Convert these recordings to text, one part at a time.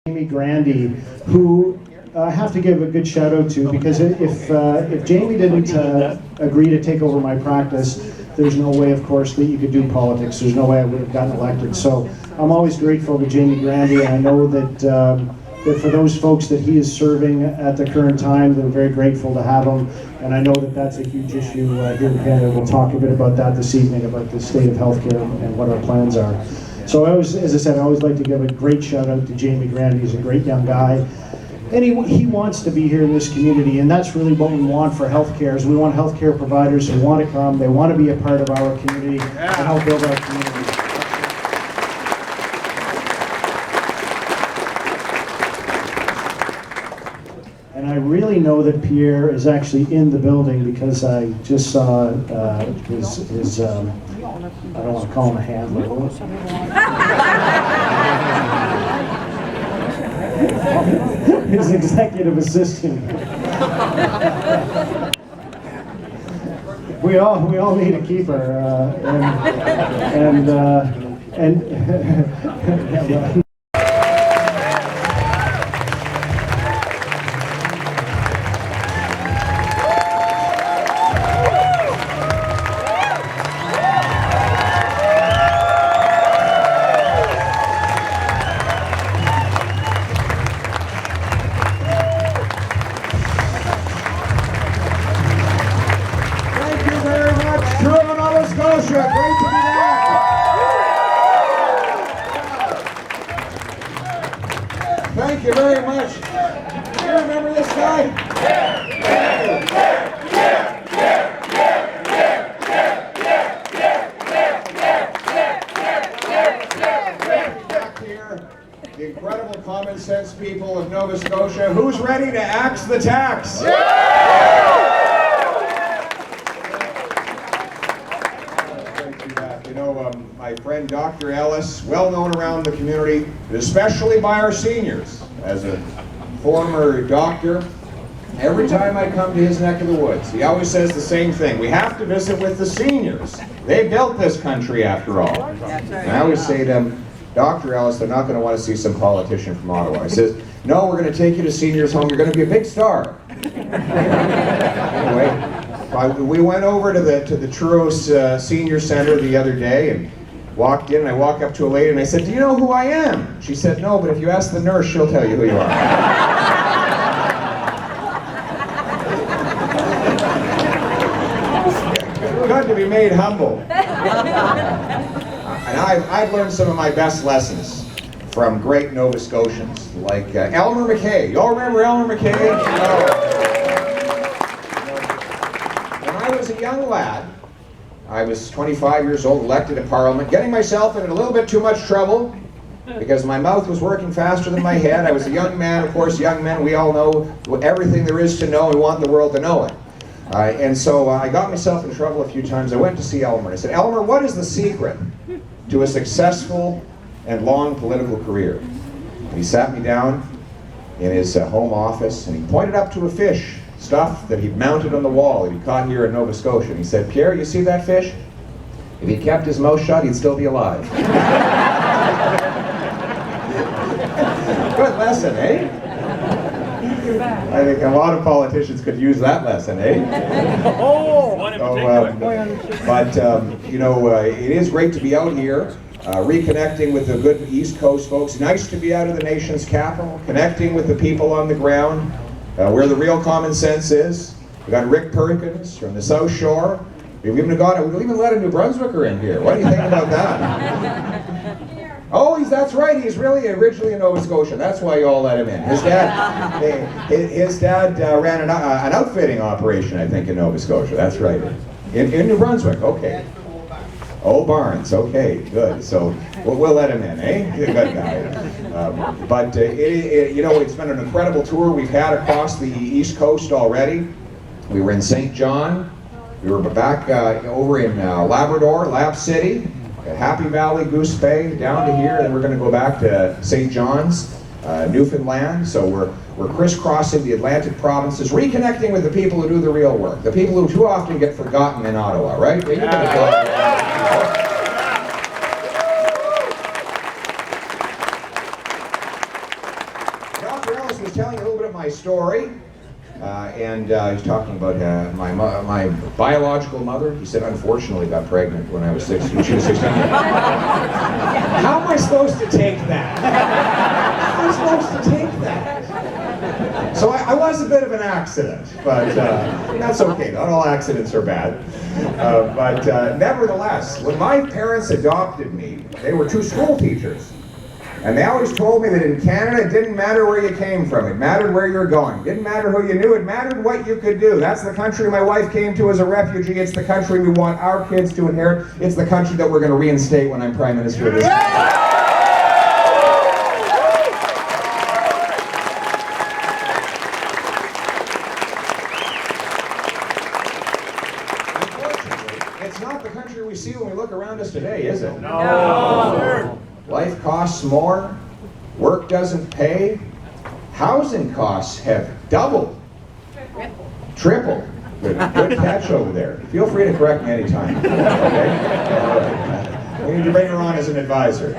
Jamie Grandy, who I have to give a good shout out to, because if Jamie didn't agree to take over my practice, there's no way, of course, that you could do politics. There's no way I would have gotten elected. So I'm always grateful to Jamie Grandy, and I know that that for those folks that he is serving at the current time, they're very grateful to have him. And I know that that's a huge issue here in Canada. We'll talk a bit about that this evening, about the state of healthcare and what our plans are. So as I said, I always like to give a great shout out to Jamie Grandy. He's a great young guy. And he wants to be here in this community, and that's really what we want for healthcare. Is we want healthcare providers who want to come, they want to be a part of our community and help build our community. And I really know that Pierre is actually in the building, because I just saw his I don't want to call him a handler. His executive assistant. We all need a keeper, and Scotia, great to be back. Thank you very much. Do you remember this guy? Back here, the incredible common sense people of Nova Scotia. Who's ready to axe the tax? My friend Dr. Ellis, well known around the community, especially by our seniors. As a former doctor, every time I come to his neck of the woods, he always says the same thing. We have to visit with the seniors. They built this country after all. And I always say to him, Dr. Ellis, they're not going to want to see some politician from Ottawa. I says, no, we're going to take you to seniors' home. You're going to be a big star. Anyway, we went over to the Truro Senior Center the other day and walked in, and I walked up to a lady and I said, do you know who I am? She said, no, but if you ask the nurse, she'll tell you who you are. Good to be made humble. And I've learned some of my best lessons from great Nova Scotians, like Elmer McKay. You all remember Elmer McKay? When I was a young lad, I was 25 years old, elected to Parliament, getting myself in a little bit too much trouble because my mouth was working faster than my head. I was a young man. Of course, young men, we all know everything there is to know. We want the world to know it. And so I got myself in trouble a few times. I went to see Elmer. I said, Elmer, what is the secret to a successful and long political career? And he sat me down in his home office and he pointed up to a fish stuff that he'd mounted on the wall that he caught here in Nova Scotia. And he said, Pierre, you see that fish? If he kept his mouth shut, he'd still be alive. Good lesson, eh? I think a lot of politicians could use that lesson, eh? You know, it is great to be out here, reconnecting with the good East Coast folks. Nice to be out of the nation's capital, connecting with the people on the ground, where the real common sense is. We got Rick Perkins from the South Shore. We'll even let a New Brunswicker in here. What do you think about that? Oh, that's right. He's really originally a Nova Scotian. That's why you all let him in. His dad ran an outfitting operation, I think, in Nova Scotia. That's right. In New Brunswick. Okay. Oh, Barnes. Okay, good. So we'll let him in, eh? He's a good guy. You know, it's been an incredible tour we've had across the East Coast already. We were in St. John. We were back over in Labrador, Lab City, Happy Valley, Goose Bay, down to here, and we're going to go back to St. John's, Newfoundland. So we're crisscrossing the Atlantic provinces, reconnecting with the people who do the real work, the people who too often get forgotten in Ottawa, right? Dr. Ellis was telling a little bit of my story, and he's talking about my biological mother. He said, unfortunately, got pregnant when I was 16. She was 16. How am I supposed to take that? How am I supposed to take that? So I was a bit of an accident, but that's okay. Not all accidents are bad. But nevertheless, when my parents adopted me, they were two school teachers. And they always told me that in Canada, it didn't matter where you came from. It mattered where you're going. It didn't matter who you knew. It mattered what you could do. That's the country my wife came to as a refugee. It's the country we want our kids to inherit. It's the country that we're going to reinstate when I'm Prime Minister of this country. It's not the country we see when we look around us today, is it? No. Life costs more, work doesn't pay, housing costs have doubled, tripled. Good catch over there. Feel free to correct me anytime. Okay? We need to bring her on as an advisor.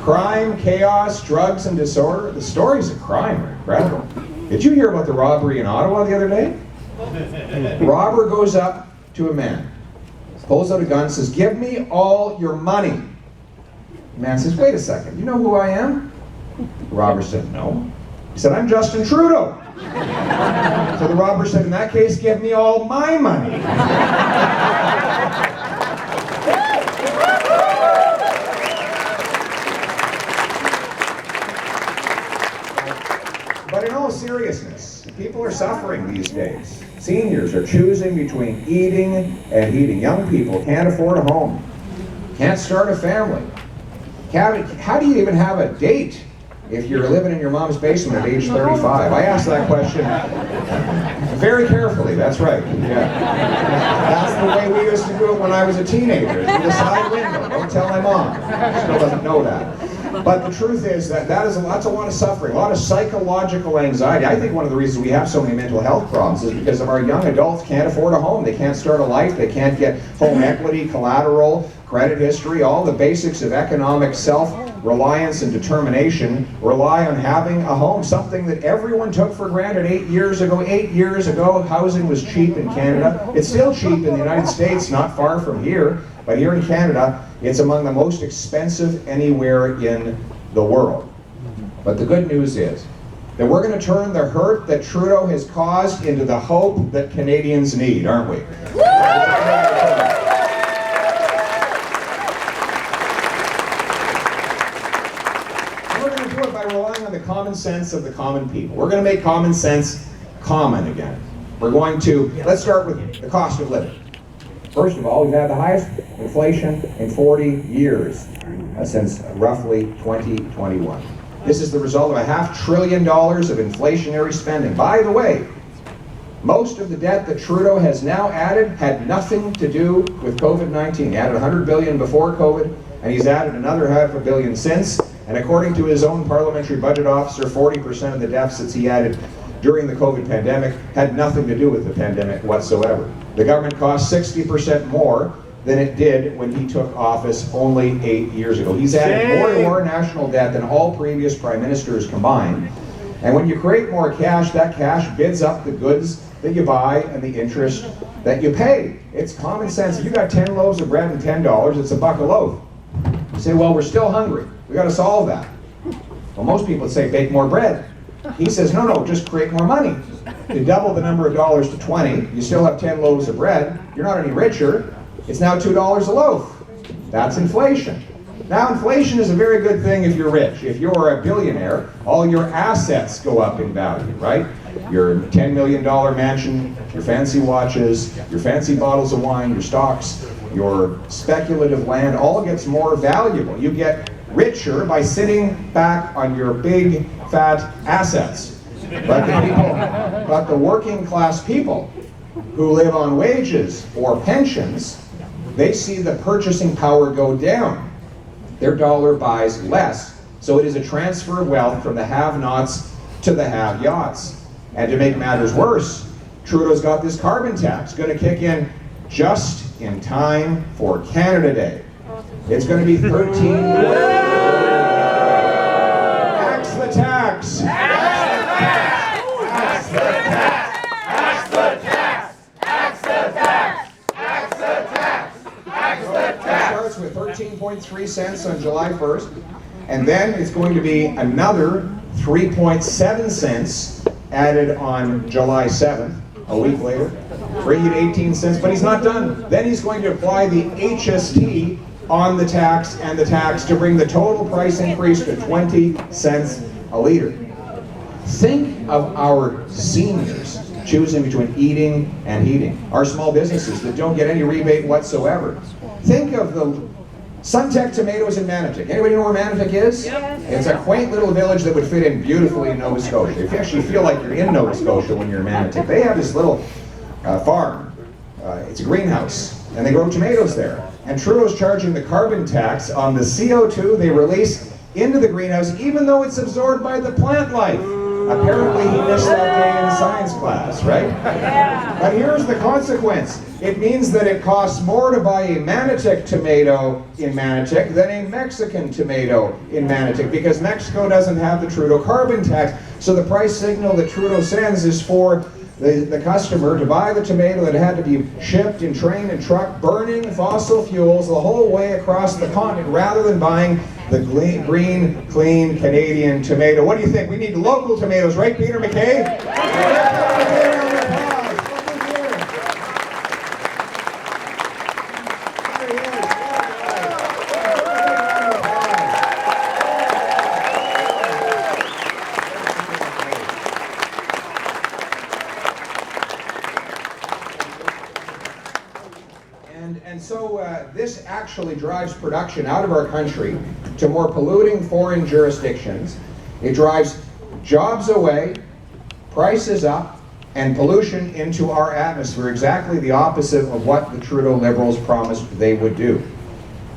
Crime, chaos, drugs, and disorder. The stories of crime are incredible. Did you hear about the robbery in Ottawa the other day? Robber goes up to a man, pulls out a gun, says, "Give me all your money." The man says, "Wait a second, you know who I am?" The robber said, "No." He said, "I'm Justin Trudeau." So the robber said, "In that case, give me all my money." But in all seriousness, people are suffering these days. Seniors are choosing between eating and eating. Young people can't afford a home, can't start a family. How do you even have a date if you're living in your mom's basement at age 35? I asked that question very carefully, that's right. Yeah. That's the way we used to do it when I was a teenager, through the side window. Don't tell my mom. She still doesn't know that. But the truth is that's a lot of suffering, a lot of psychological anxiety. I think one of the reasons we have so many mental health problems is because of our young adults can't afford a home. They can't start a life. They can't get home equity, collateral, credit history. All the basics of economic self-reliance and determination rely on having a home, something that everyone took for granted 8 years ago. 8 years ago, housing was cheap in Canada. It's still cheap in the United States, not far from here. But here in Canada, it's among the most expensive anywhere in the world. But the good news is that we're going to turn the hurt that Trudeau has caused into the hope that Canadians need, aren't we? We're going to do it by relying on the common sense of the common people. We're going to make common sense common again. We're going to, let's start with the cost of living. First of all, we've had the highest inflation in 40 years, since roughly 2021. This is the result of $500 billion of inflationary spending. By the way, most of the debt that Trudeau has now added had nothing to do with COVID-19. He added $100 billion before COVID, and he's added another $500 million since. And according to his own parliamentary budget officer, 40% of the deficits he added during the COVID pandemic had nothing to do with the pandemic whatsoever. The government cost 60% more than it did when he took office only 8 years ago. He's added more to our national debt than all previous prime ministers combined. And when you create more cash, that cash bids up the goods that you buy and the interest that you pay. It's common sense. If you got 10 loaves of bread and $10, it's $1 a loaf. You say, well, we're still hungry. We got to solve that. Well, most people would say, bake more bread. He says, no, just create more money. You double the number of dollars to 20, you still have 10 loaves of bread, you're not any richer, it's now $2 a loaf. That's inflation. Now, inflation is a very good thing if you're rich. If you're a billionaire, all your assets go up in value, right? Your $10 million mansion, your fancy watches, your fancy bottles of wine, your stocks, your speculative land, all gets more valuable. You get richer by sitting back on your big, fat assets. But the working class people who live on wages or pensions, they see the purchasing power go down. Their dollar buys less, so it is a transfer of wealth from the have-nots to the have-yachts. And to make matters worse, Trudeau's got this carbon tax going to kick in just in time for Canada Day. It's going to be 13. cents on July 1st, and then it's going to be another 3.7 cents added on July 7th, a week later, bringing it 18 cents, but he's not done. Then he's going to apply the HST on the tax and the tax to bring the total price increase to 20 cents a liter. Think of our seniors choosing between eating and heating. Our small businesses that don't get any rebate whatsoever. Think of the Suntech tomatoes in Manotick. Anybody know where Manotick is? Yes. It's a quaint little village that would fit in beautifully in Nova Scotia. You actually feel like you're in Nova Scotia when you're in Manotick. They have this little farm. It's a greenhouse, and they grow tomatoes there. And Truro's charging the carbon tax on the CO2 they release into the greenhouse, even though it's absorbed by the plant life. Apparently he missed that day in science class, right? Yeah. But here's the consequence. It means that it costs more to buy a Manotick tomato in Manotick than a Mexican tomato in Manotick, because Mexico doesn't have the Trudeau carbon tax. So the price signal that Trudeau sends is for the customer to buy the tomato that had to be shipped and train and trucked, burning fossil fuels the whole way across the continent, rather than buying the green, clean Canadian tomato. What do you think? We need local tomatoes, right, Peter McKay? And so this actually drives production out of our country to more polluting foreign jurisdictions. It drives jobs away, prices up, and pollution into our atmosphere, exactly the opposite of what the Trudeau Liberals promised they would do.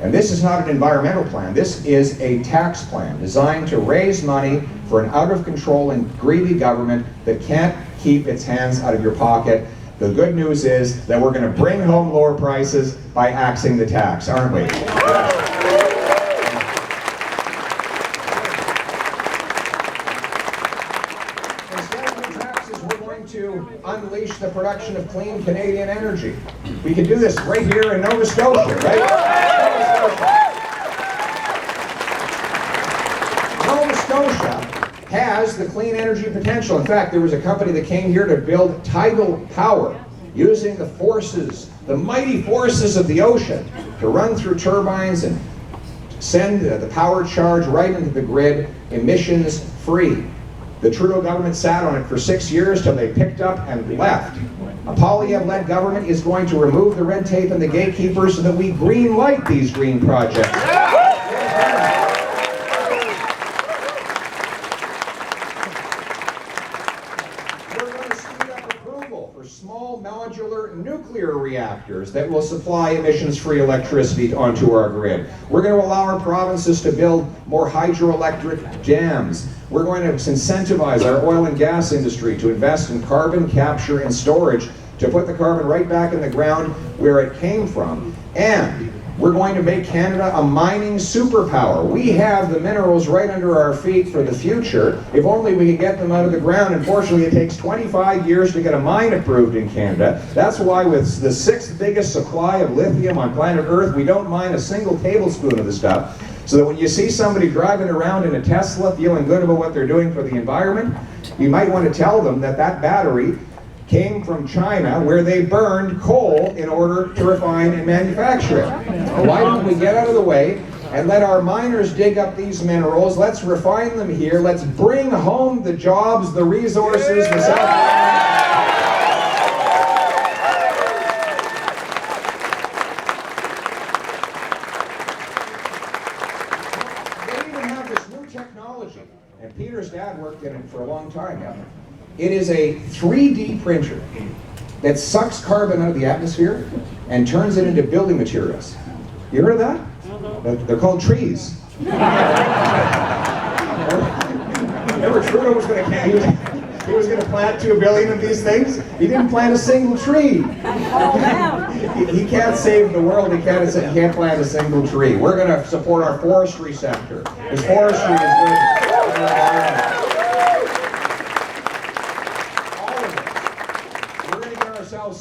And this is not an environmental plan. This is a tax plan designed to raise money for an out-of-control and greedy government that can't keep its hands out of your pocket. The good news is that we're going to bring home lower prices by axing the tax, aren't we? Instead of new taxes, we're going to unleash the production of clean Canadian energy. We can do this right here in Nova Scotia, right? Nova Scotia has the clean energy potential. In fact, there was a company that came here to build tidal power using the forces, the mighty forces of the ocean, to run through turbines and send the power charge right into the grid, emissions free. The Trudeau government sat on it for 6 years till they picked up and left. A Poilievre-led government is going to remove the red tape and the gatekeepers so that we green light these green projects. Small modular nuclear reactors that will supply emissions-free electricity onto our grid. We're going to allow our provinces to build more hydroelectric dams. We're going to incentivize our oil and gas industry to invest in carbon capture and storage to put the carbon right back in the ground where it came from. And we're going to make Canada a mining superpower. We have the minerals right under our feet for the future, if only we could get them out of the ground. Unfortunately, it takes 25 years to get a mine approved in Canada. That's why with the 6th biggest supply of lithium on planet Earth, we don't mine a single tablespoon of the stuff. So that when you see somebody driving around in a Tesla feeling good about what they're doing for the environment, you might want to tell them that that battery came from China, where they burned coal in order to refine and manufacture it. Why don't we get out of the way and let our miners dig up these minerals? Let's refine them here. Let's bring home the jobs, the resources, the They even have this new technology, and Peter's dad worked in it for a long time now. It is a 3D printer that sucks carbon out of the atmosphere and turns it into building materials. You heard of that? They're called trees. Remember Trudeau was going to plant 2 billion of these things? He didn't plant a single tree. He can't save the world. He can't plant a single tree. We're going to support our forestry sector. Because forestry is good for the environment.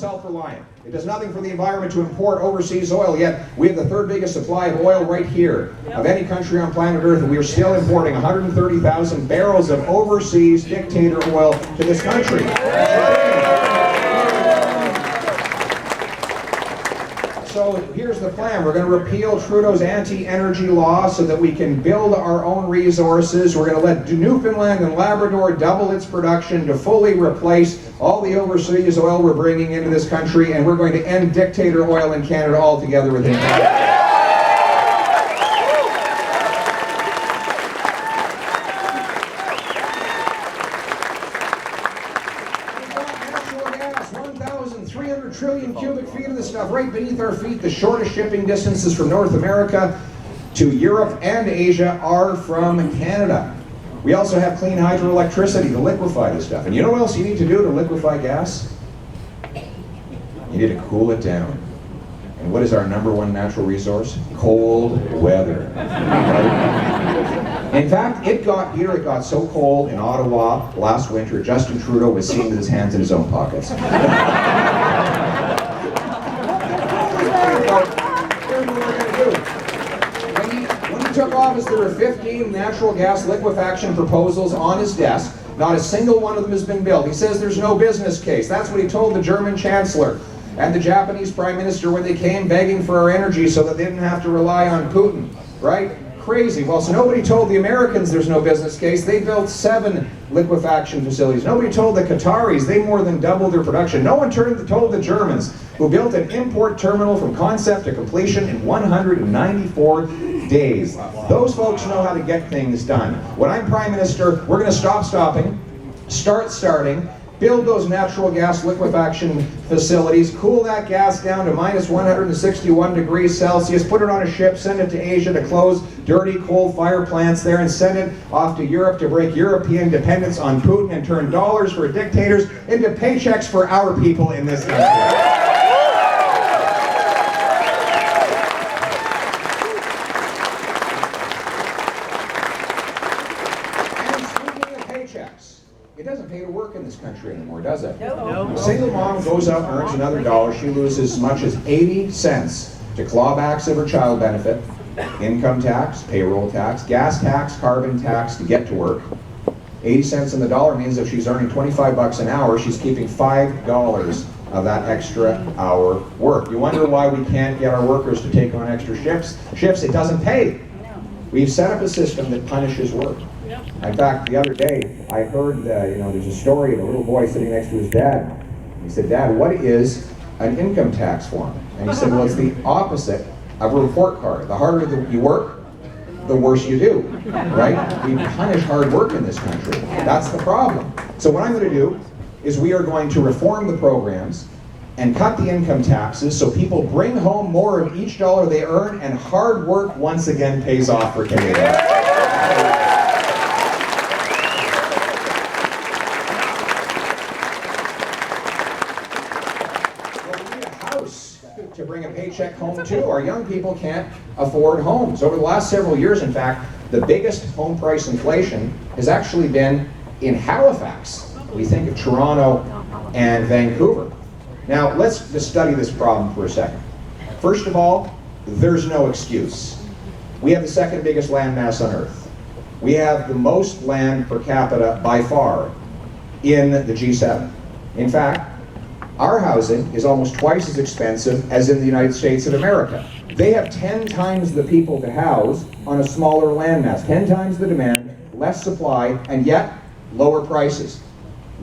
self-reliant. It does nothing for the environment to import overseas oil, yet we have the third biggest supply of oil right here of any country on planet Earth, and we are still importing 130,000 barrels of overseas dictator oil to this country. So here's the plan. We're going to repeal Trudeau's anti-energy law so that we can build our own resources. We're going to let Newfoundland and Labrador double its production to fully replace all the overseas oil we're bringing into this country, and we're going to end dictator oil in Canada altogether within Canada. Trillion cubic feet of this stuff right beneath our feet. The shortest shipping distances from North America to Europe and Asia are from Canada. We also have clean hydroelectricity to liquefy this stuff. And you know what else you need to do to liquefy gas? You need to cool it down. And what is our #1 natural resource? Cold weather. In fact, it got so cold in Ottawa last winter, Justin Trudeau was seeing with his hands in his own pockets. Here's what we're going to do. When he took office, there were 15 natural gas liquefaction proposals on his desk. Not a single one of them has been built. He says there's no business case. That's what he told the German Chancellor and the Japanese Prime Minister when they came begging for our energy so that they didn't have to rely on Putin, right? Crazy. Well, so nobody told the Americans there's no business case. They built 7 liquefaction facilities. Nobody told the Qataris. They more than doubled their production. No one told the Germans, who built an import terminal from concept to completion in 194 days. Those folks know how to get things done. When I'm Prime Minister, we're going to stop stopping, start starting, build those natural gas liquefaction facilities, cool that gas down to -161 degrees Celsius, put it on a ship, send it to Asia to close dirty coal-fired plants there, and send it off to Europe to break European dependence on Putin and turn dollars for dictators into paychecks for our people in this country. It doesn't pay to work in this country anymore, does it? No. A single mom goes out and earns another dollar. She loses as much as 80 cents to clawbacks of her child benefit, income tax, payroll tax, gas tax, carbon tax to get to work. 80 cents on the dollar means if she's earning 25 bucks an hour, she's keeping $5 of that extra hour work. You wonder why we can't get our workers to take on extra shifts? It doesn't pay. We've set up a system that punishes work. In fact, the other day, I heard, there's a story of a little boy sitting next to his dad. He said, "Dad, what is an income tax form?" And he said, "Well, it's the opposite of a report card. The harder you work, the worse you do, right? We punish hard work in this country. That's the problem. So what I'm going to do is we are going to reform the programs and cut the income taxes so people bring home more of each dollar they earn, and hard work once again pays off for Canadians." To bring a paycheck home too. Our young people can't afford homes. Over the last several years, in fact, the biggest home price inflation has actually been in Halifax. We think of Toronto and Vancouver. Now, let's just study this problem for a second. First of all, there's no excuse. We have the second biggest landmass on Earth. We have the most land per capita by far in the G7. In fact, our housing is almost twice as expensive as in the United States of America. They have 10 times the people to house on a smaller landmass, 10 times the demand, less supply, and yet lower prices.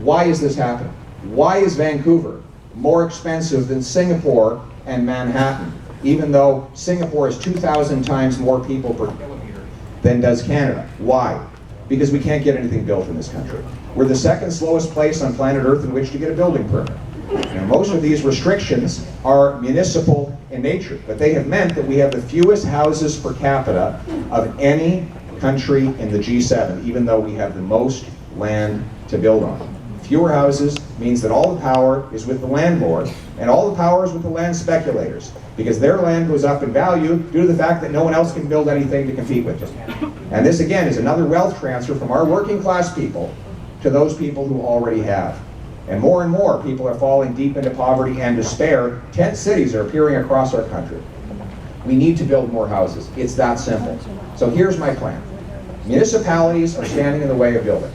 Why is this happening? Why is Vancouver more expensive than Singapore and Manhattan, even though Singapore has 2,000 times more people per kilometer than does Canada? Why? Because we can't get anything built in this country. We're the second slowest place on planet Earth in which to get a building permit. Now, most of these restrictions are municipal in nature, but they have meant that we have the fewest houses per capita of any country in the G7, even though we have the most land to build on. Fewer houses means that all the power is with the landlord, and all the power is with the land speculators, because their land goes up in value due to the fact that no one else can build anything to compete with it. And this, again, is another wealth transfer from our working class people to those people who already have. And more people are falling deep into poverty and despair. Tent cities are appearing across our country. We need to build more houses. It's that simple. So here's my plan. Municipalities are standing in the way of building.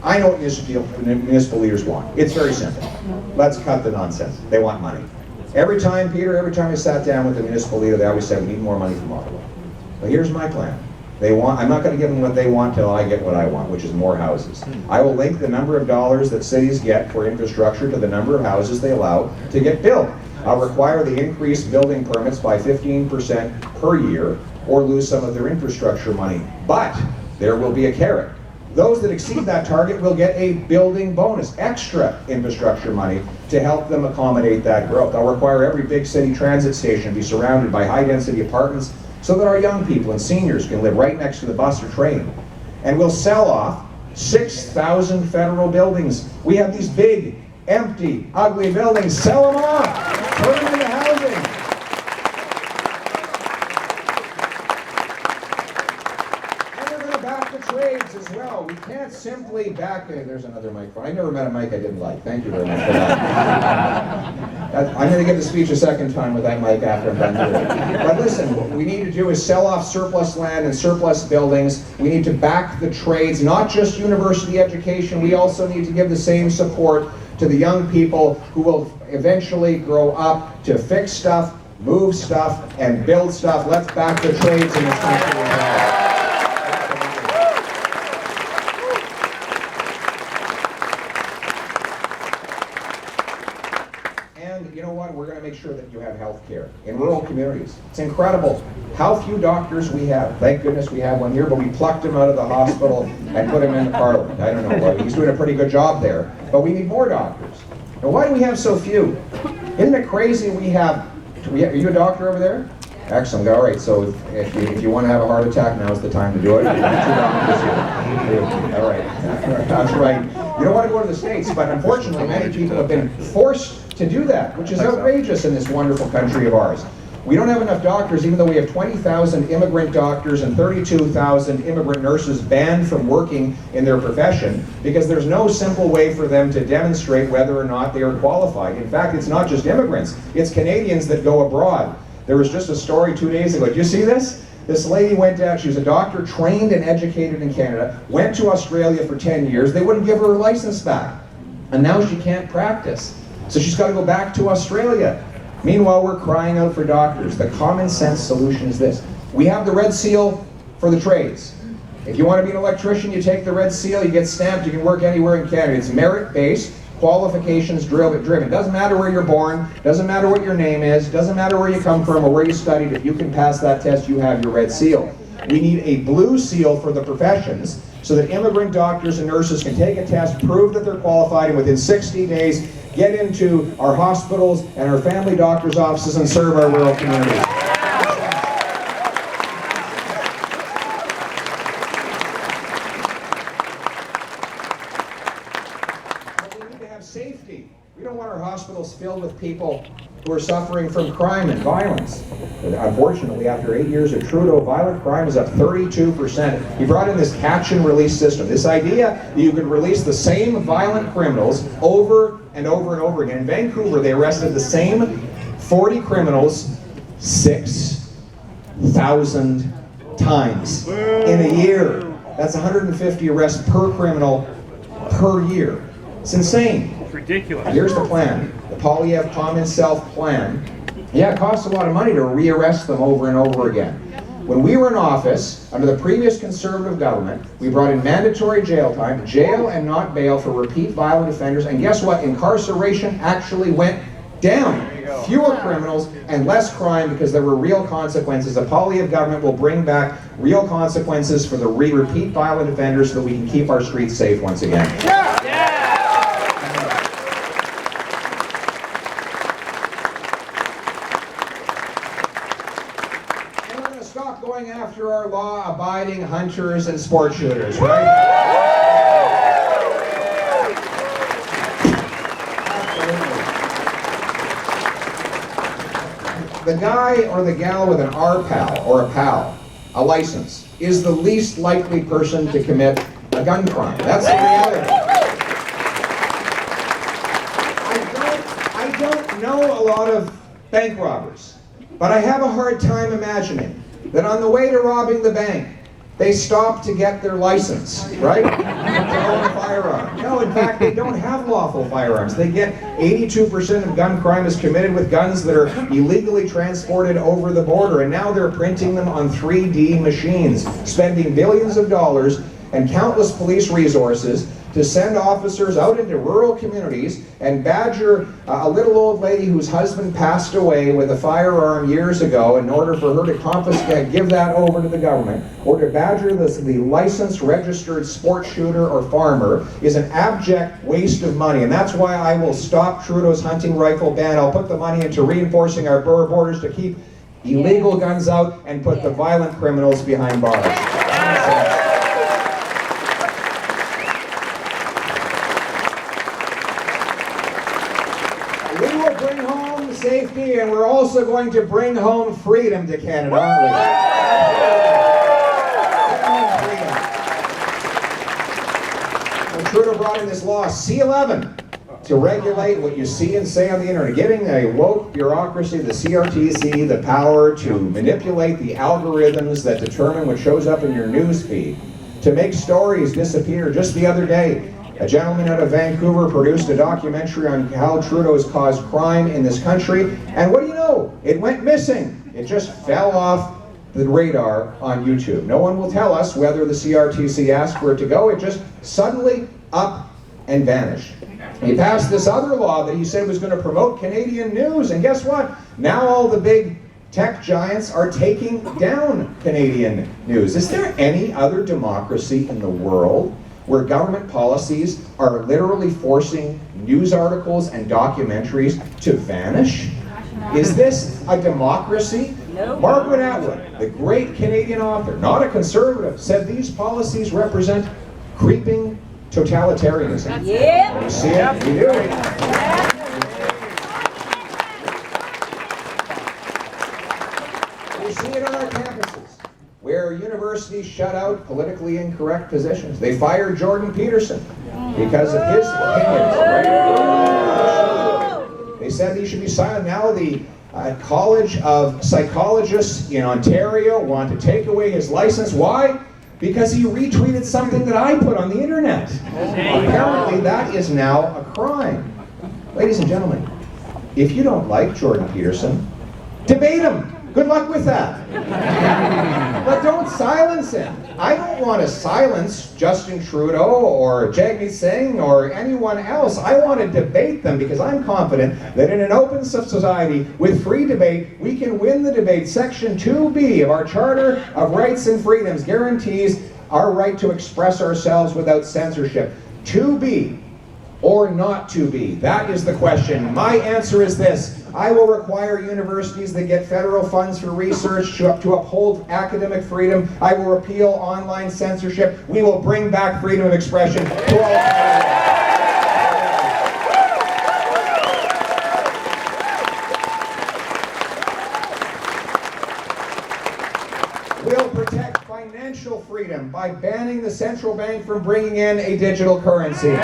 I know what municipal leaders want. It's very simple. Let's cut the nonsense. They want money. Every time I sat down with the municipal leader, they always said, we need more money from Ottawa. But here's my plan. I'm not going to give them what they want till I get what I want, which is more houses. I will link the number of dollars that cities get for infrastructure to the number of houses they allow to get built. I'll require the increased building permits by 15% per year or lose some of their infrastructure money. But there will be a carrot. Those that exceed that target will get a building bonus, extra infrastructure money to help them accommodate that growth. I'll require every big city transit station be surrounded by high-density apartments so that our young people and seniors can live right next to the bus or train. And we'll sell off 6,000 federal buildings. We have these big, empty, ugly buildings. Sell them off. Turn them into housing. And we're going to back the trades as well. We can't simply back... There's another microphone. I never met a mic I didn't like. Thank you very much for that. I'm going to give the speech a second time with that mic after I'm done doing it. But listen, what we need to do is sell off surplus land and surplus buildings. We need to back the trades, not just university education. We also need to give the same support to the young people who will eventually grow up to fix stuff, move stuff, and build stuff. Let's back the trades in this country. And you know what? We're going to make sure that you have health care in rural communities. It's incredible how few doctors we have. Thank goodness we have one here, but we plucked him out of the hospital and put him into Parliament. I don't know why. He's doing a pretty good job there, but we need more doctors. Now, why do we have so few? Isn't it crazy are you a doctor over there? Excellent. All right, so if you want to have a heart attack, now's the time to do it. We've got 2 doctors here. All right. That's right. You don't want to go to the States, but unfortunately, many people have been forced to do that, which is outrageous in this wonderful country of ours. We don't have enough doctors, even though we have 20,000 immigrant doctors and 32,000 immigrant nurses banned from working in their profession because there's no simple way for them to demonstrate whether or not they are qualified. In fact, it's not just immigrants, it's Canadians that go abroad. There was just a story 2 days ago. Did you see this? This lady went down, she was a doctor, trained and educated in Canada, went to Australia for 10 years, they wouldn't give her her license back. And now she can't practice. So she's got to go back to Australia. Meanwhile, we're crying out for doctors. The common sense solution is this. We have the red seal for the trades. If you want to be an electrician, you take the red seal, you get stamped, you can work anywhere in Canada. It's merit-based, qualifications driven. Doesn't matter where you're born, doesn't matter what your name is, doesn't matter where you come from or where you studied. If you can pass that test, you have your red seal. We need a blue seal for the professions so that immigrant doctors and nurses can take a test, prove that they're qualified, and within 60 days get into our hospitals and our family doctors' offices and serve our rural communities. But we need to have safety. We don't want our hospitals filled with people who are suffering from crime and violence. Unfortunately, after 8 years of Trudeau, violent crime is up 32%. He brought in this catch and release system, this idea that you could release the same violent criminals over and over and over again. In Vancouver, they arrested the same 40 criminals 6,000 times in a year. That's 150 arrests per criminal per year. It's insane. It's ridiculous. Here's the plan. The Poilievre Common Self Plan. Yeah, it costs a lot of money to rearrest them over and over again. When we were in office, under the previous Conservative government, we brought in mandatory jail time, jail and not bail for repeat violent offenders, and guess what? Incarceration actually went down. Fewer criminals and less crime because there were real consequences. The Poilievre government will bring back real consequences for the repeat violent offenders so that we can keep our streets safe once again. Stop going after our law-abiding hunters and sport shooters, right? The guy or the gal with an RPAL or a PAL, a license, is the least likely person to commit a gun crime. That's the reality. know a lot of bank robbers, but I have a hard time imagining that on the way to robbing the bank, they stop to get their license, right? To own a firearm. No, in fact, they don't have lawful firearms. They get 82% of gun crime is committed with guns that are illegally transported over the border, and now they're printing them on 3D machines, spending billions of dollars and countless police resources to send officers out into rural communities and badger a little old lady whose husband passed away with a firearm years ago in order for her to confiscate, give that over to the government, or to badger the licensed registered sport shooter or farmer is an abject waste of money. And that's why I will stop Trudeau's hunting rifle ban. I'll put the money into reinforcing our borders to keep illegal guns out and put the violent criminals behind bars. We will bring home safety, and we're also going to bring home freedom to Canada, aren't we? When Trudeau brought in this law, C11, to regulate what you see and say on the internet, giving a woke bureaucracy, the CRTC, the power to manipulate the algorithms that determine what shows up in your news feed, to make stories disappear. Just the other day, a gentleman out of Vancouver produced a documentary on how Trudeau has caused crime in this country, and what do you know? It went missing. It just fell off the radar on YouTube. No one will tell us whether the CRTC asked for it to go. It just suddenly up and vanished. He passed this other law that he said was going to promote Canadian news, and guess what? Now all the big tech giants are taking down Canadian news. Is there any other democracy in the world where government policies are literally forcing news articles and documentaries to vanish? Is this a democracy? No. Margaret Atwood, the great Canadian author, not a conservative, said these policies represent creeping totalitarianism. Yep. You see it? We do. We see it on our campuses, where universities shut out politically incorrect positions. They fired Jordan Peterson because of his opinions. Right? They said he should be silent. Now the College of Psychologists in Ontario want to take away his license. Why? Because he retweeted something that I put on the internet. Apparently that is now a crime. Ladies and gentlemen, if you don't like Jordan Peterson, debate him. Good luck with that. But don't silence him. I don't want to silence Justin Trudeau or Jagmeet Singh or anyone else. I want to debate them because I'm confident that in an open society with free debate, we can win the debate. Section 2B of our Charter of Rights and Freedoms guarantees our right to express ourselves without censorship. 2B or not to be? That is the question. My answer is this. I will require universities that get federal funds for research to uphold academic freedom. I will repeal online censorship. We will bring back freedom of expression to all Canadians. We'll protect financial freedom by banning the central bank from bringing in a digital currency.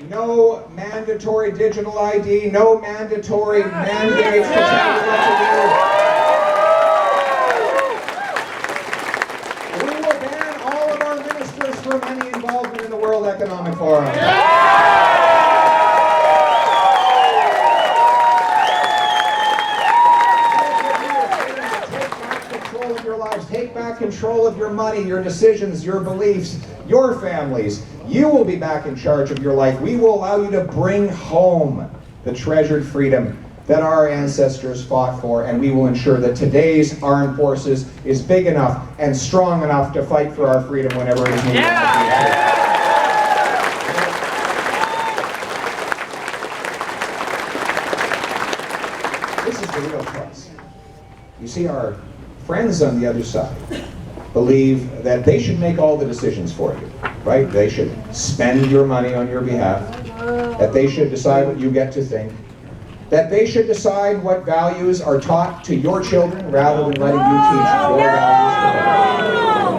No mandatory digital ID, no mandatory mandates to tell you what to do. We will ban all of our ministers from any involvement in the World Economic Forum. Take back control of your money, your decisions, your beliefs, your families. You will be back in charge of your life. We will allow you to bring home the treasured freedom that our ancestors fought for, and we will ensure that today's armed forces is big enough and strong enough to fight for our freedom whenever it is needed. Yeah. This is the real price. You see, our friends on the other side believe that they should make all the decisions for you, right? They should spend your money on your behalf, that they should decide what you get to think, that they should decide what values are taught to your children rather than letting you teach your values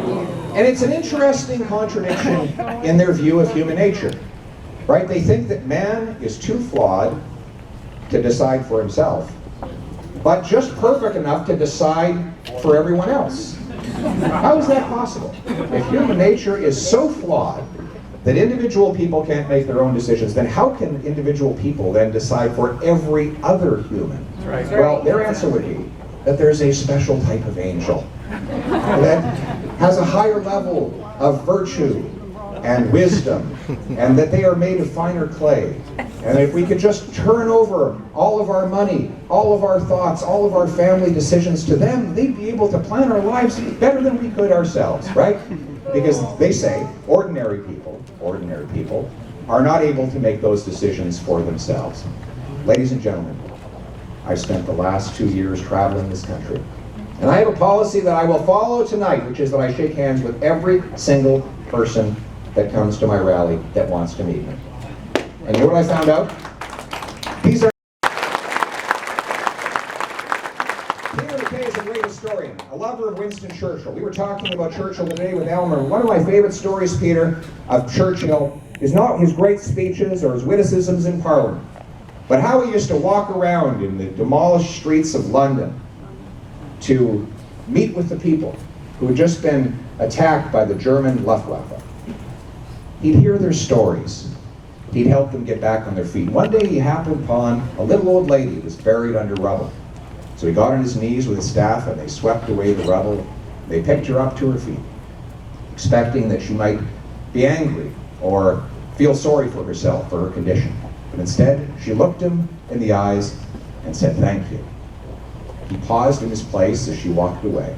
to them. And it's an interesting contradiction in their view of human nature, right? They think that man is too flawed to decide for himself, but just perfect enough to decide for everyone else. How is that possible? If human nature is so flawed that individual people can't make their own decisions, then how can individual people then decide for every other human? Right. Well, their answer would be that there's a special type of angel that has a higher level of virtue and wisdom, and that they are made of finer clay. And if we could just turn over all of our money, all of our thoughts, all of our family decisions to them, they'd be able to plan our lives better than we could ourselves, right? Because they say ordinary people are not able to make those decisions for themselves. Ladies and gentlemen, I've spent the last 2 years traveling this country, and I have a policy that I will follow tonight, which is that I shake hands with every single person that comes to my rally that wants to meet me. And you know what I found out? These are... Peter McKay is a great historian, a lover of Winston Churchill. We were talking about Churchill today with Elmer. One of my favorite stories, Peter, of Churchill is not his great speeches or his witticisms in Parliament, but how he used to walk around in the demolished streets of London to meet with the people who had just been attacked by the German Luftwaffe. He'd hear their stories. He'd help them get back on their feet. One day he happened upon a little old lady who was buried under rubble. So he got on his knees with his staff and they swept away the rubble. They picked her up to her feet, expecting that she might be angry or feel sorry for herself, for her condition. But instead, she looked him in the eyes and said, "Thank you." He paused in his place as she walked away.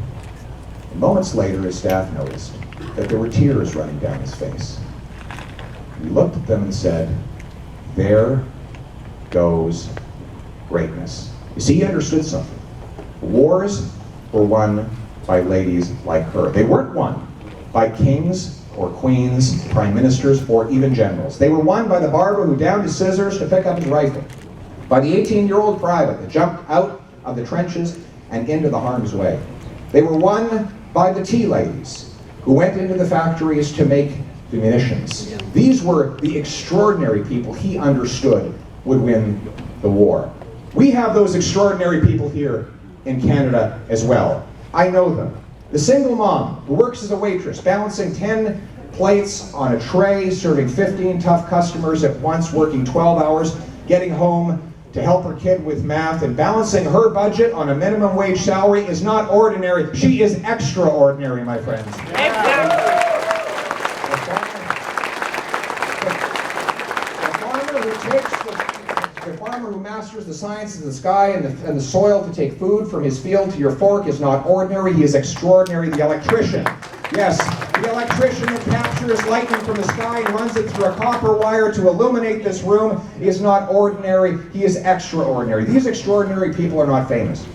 And moments later, his staff noticed that there were tears running down his face. He looked at them and said, "There goes greatness." You see, he understood something. Wars were won by ladies like her. They weren't won by kings or queens, prime ministers, or even generals. They were won by the barber who downed his scissors to pick up his rifle, by the 18-year-old private that jumped out of the trenches and into the harm's way. They were won by the tea ladies who went into the factories to make the munitions. These were the extraordinary people he understood would win the war. We have those extraordinary people here in Canada as well. I know them. The single mom who works as a waitress, balancing 10 plates on a tray, serving 15 tough customers at once, working 12 hours, getting home to help her kid with math, and balancing her budget on a minimum wage salary is not ordinary. She is extraordinary, my friends. The farmer who masters the sciences of the sky and the soil to take food from his field to your fork is not ordinary, he is extraordinary. The electrician, yes, the electrician that captures lightning from the sky and runs it through a copper wire to illuminate this room is not ordinary, he is extraordinary. These extraordinary people are not famous.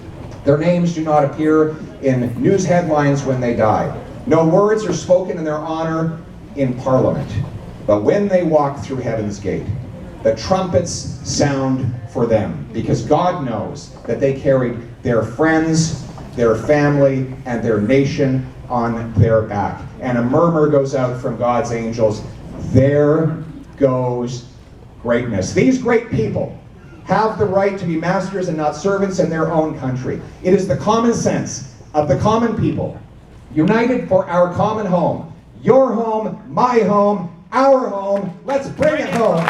Their names do not appear in news headlines when they die. No words are spoken in their honor in Parliament. But when they walk through Heaven's Gate, the trumpets sound for them, because God knows that they carried their friends, their family, and their nation on their back. And a murmur goes out from God's angels, "There goes greatness." These great people have the right to be masters and not servants in their own country. It is the common sense of the common people, united for our common home. Your home, my home, our home. Let's bring it home.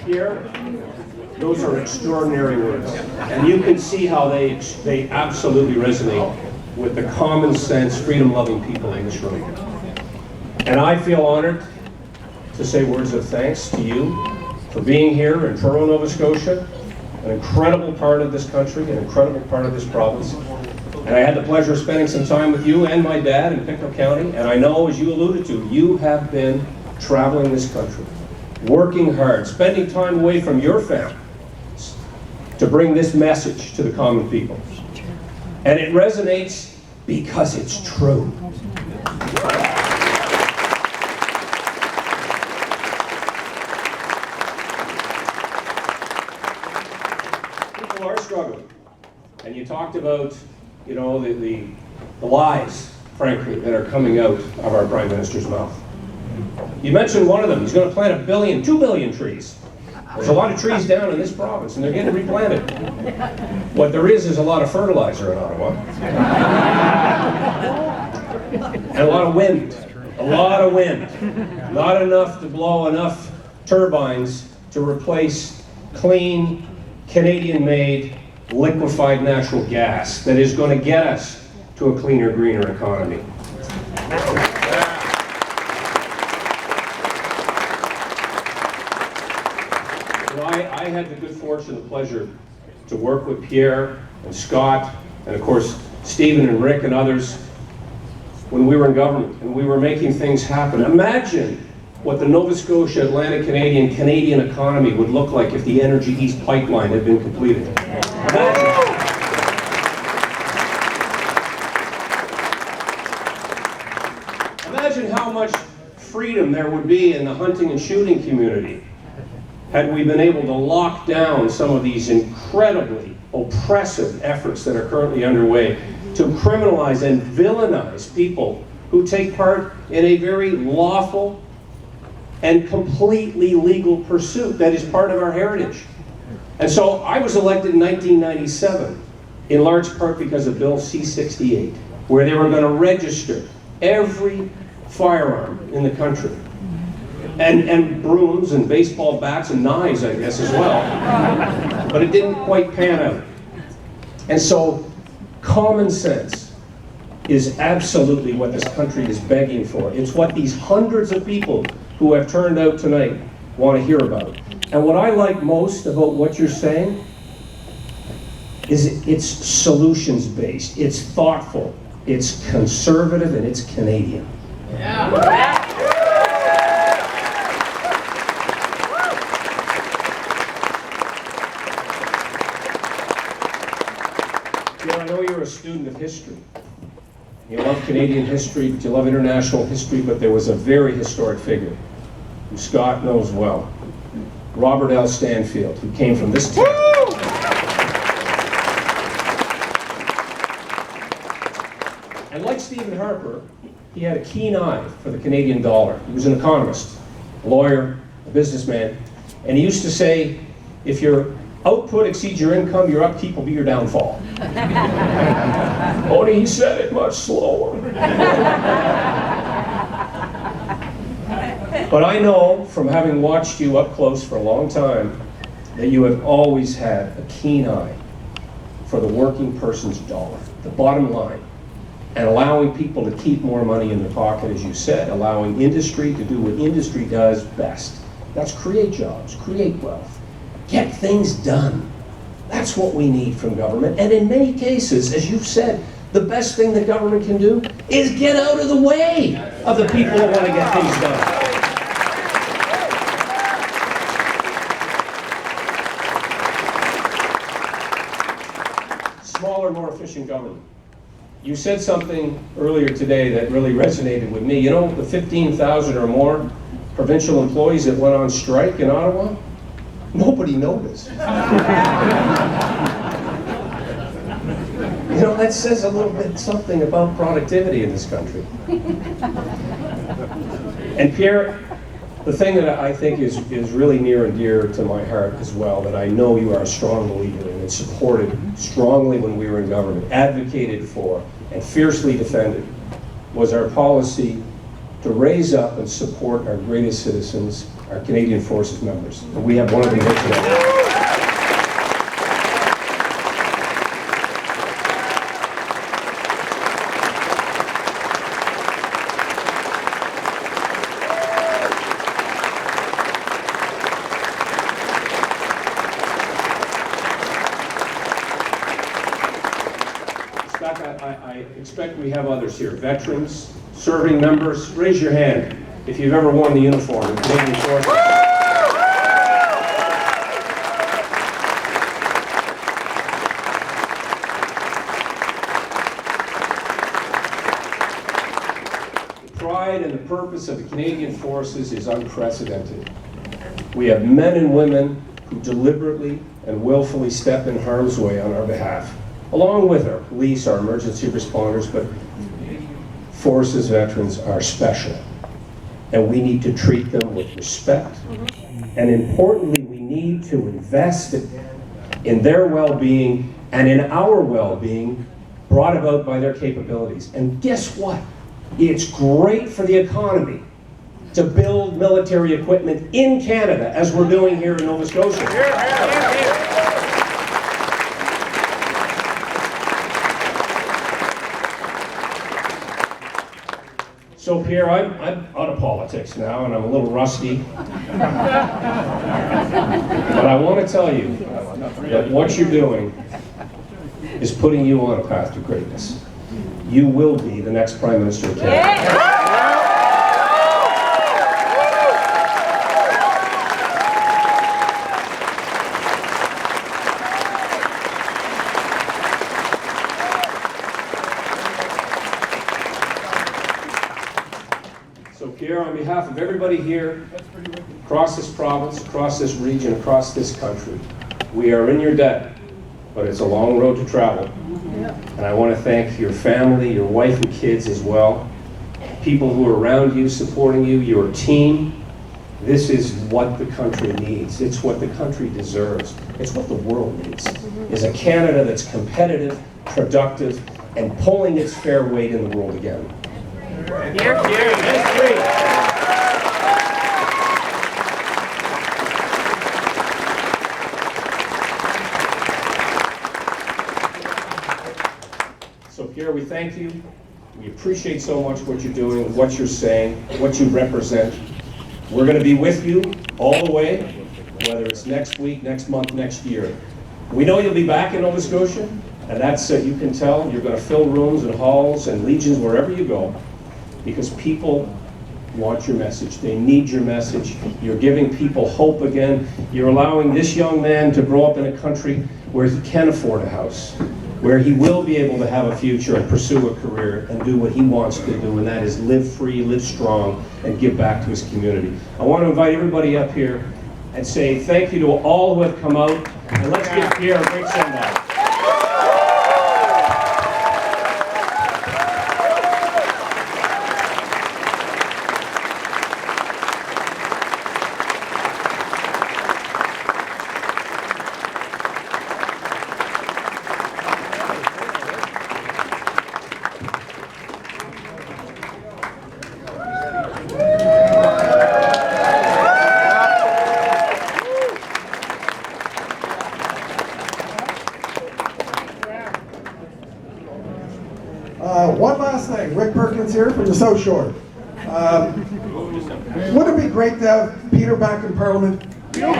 Pierre, those are extraordinary words, and you can see how they absolutely resonate with the common sense, freedom-loving people in this room. And I feel honored to say words of thanks to you for being here in Truro, Nova Scotia, an incredible part of this country, an incredible part of this province. And I had the pleasure of spending some time with you and my dad in Pictou County, and I know, as you alluded to, you have been traveling this country, working hard, spending time away from your family, to bring this message to the common people. And it resonates because it's true. People are struggling. And you talked about, you know, the lies, frankly, that are coming out of our Prime Minister's mouth. You mentioned one of them. He's going to plant 1 billion, 2 billion trees. There's a lot of trees down in this province, and they're getting replanted. What there is a lot of fertilizer in Ottawa. And a lot of wind. A lot of wind. Not enough to blow enough turbines to replace clean, Canadian-made, liquefied natural gas that is going to get us to a cleaner, greener economy. I had the good fortune and pleasure to work with Pierre and Scott and of course Stephen and Rick and others when we were in government and we were making things happen. Imagine what the Nova Scotia, Atlantic Canadian economy would look like if the Energy East pipeline had been completed. Imagine. Imagine how much freedom there would be in the hunting and shooting community had we been able to lock down some of these incredibly oppressive efforts that are currently underway to criminalize and villainize people who take part in a very lawful and completely legal pursuit that is part of our heritage. And so I was elected in 1997, in large part because of Bill C-68, where they were going to register every firearm in the country. And brooms and baseball bats and knives, I guess, as well. But it didn't quite pan out. And so common sense is absolutely what this country is begging for. It's what these hundreds of people who have turned out tonight want to hear about. And what I like most about what you're saying is it's solutions-based, it's thoughtful, it's conservative, and it's Canadian. Yeah. I know you're a student of history. You love Canadian history, but you love international history, but there was a very historic figure who Scott knows well. Robert L. Stanfield, who came from this town. And like Stephen Harper, he had a keen eye for the Canadian dollar. He was an economist, a lawyer, a businessman, and he used to say, if your output exceeds your income, your upkeep will be your downfall. Only he said it much slower. But I know from having watched you up close for a long time that you have always had a keen eye for the working person's dollar, the bottom line, and allowing people to keep more money in their pocket, as you said, allowing industry to do what industry does best. That's create jobs, create wealth, get things done. That's what we need from government. And in many cases, as you've said, the best thing that government can do is get out of the way of the people that want to get things done. Smaller, more efficient government. You said something earlier today that really resonated with me. You know, the 15,000 or more provincial employees that went on strike in Ottawa? Nobody noticed. You know, that says a little bit something about productivity in this country. And Pierre, the thing that I think is really near and dear to my heart as well, that I know you are a strong believer in and supported strongly when we were in government, advocated for, and fiercely defended, was our policy to raise up and support our greatest citizens, our Canadian Forces members. And we have one of them here today. I expect we have others here. Veterans, serving members, raise your hand if you've ever worn the uniform in Canadian Forces. purpose of the Canadian Forces is unprecedented. We have men and women who deliberately and willfully step in harm's way on our behalf, along with our police, our emergency responders, but Forces veterans are special, and we need to treat them with respect. And importantly, we need to invest in their well-being and in our well-being brought about by their capabilities. And guess what? It's great for the economy to build military equipment in Canada, as we're doing here in Nova Scotia. So Pierre, I'm out of politics now, and I'm a little rusty. But I want to tell you that what you're doing is putting you on a path to greatness. You will be the next Prime Minister of Canada. So Pierre, on behalf of everybody here, across this province, across this region, across this country, we are in your debt, but it's a long road to travel. And I want to thank your family, your wife and kids as well, people who are around you, supporting you, your team. This is what the country needs. It's what the country deserves. It's what the world needs, is a Canada that's competitive, productive, and pulling its fair weight in the world again. Here, So Pierre, we thank you. We appreciate so much what you're doing, what you're saying, what you represent. We're going to be with you all the way, whether it's next week, next month, next year. We know you'll be back in Nova Scotia, and that's, you can tell, you're going to fill rooms and halls and legions wherever you go, because people want your message. They need your message. You're giving people hope again. You're allowing this young man to grow up in a country where he can afford a house, where he will be able to have a future and pursue a career and do what he wants to do, and that is live free, live strong, and give back to his community. I want to invite everybody up here and say thank you to all who have come out, and let's give Pierre a great send-off. One last thing, Rick Perkins here from the South Shore. Wouldn't it be great to have Peter back in Parliament? Peter's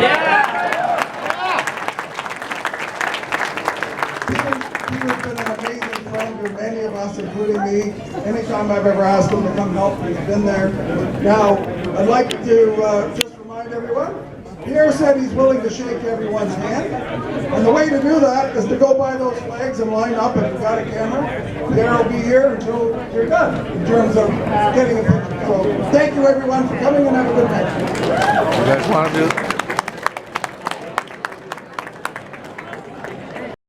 been an amazing friend to many of us, including me. Anytime I've ever asked him to come help, he's been there. Now, I'd like to just remind everyone, Pierre said he's willing to shake everyone's hand, and the way to do that is to go by those flags and line up if you've got a camera. Pierre will be here until you're done, in terms of getting a picture. So, thank you everyone for coming, and have a good night. You guys want to do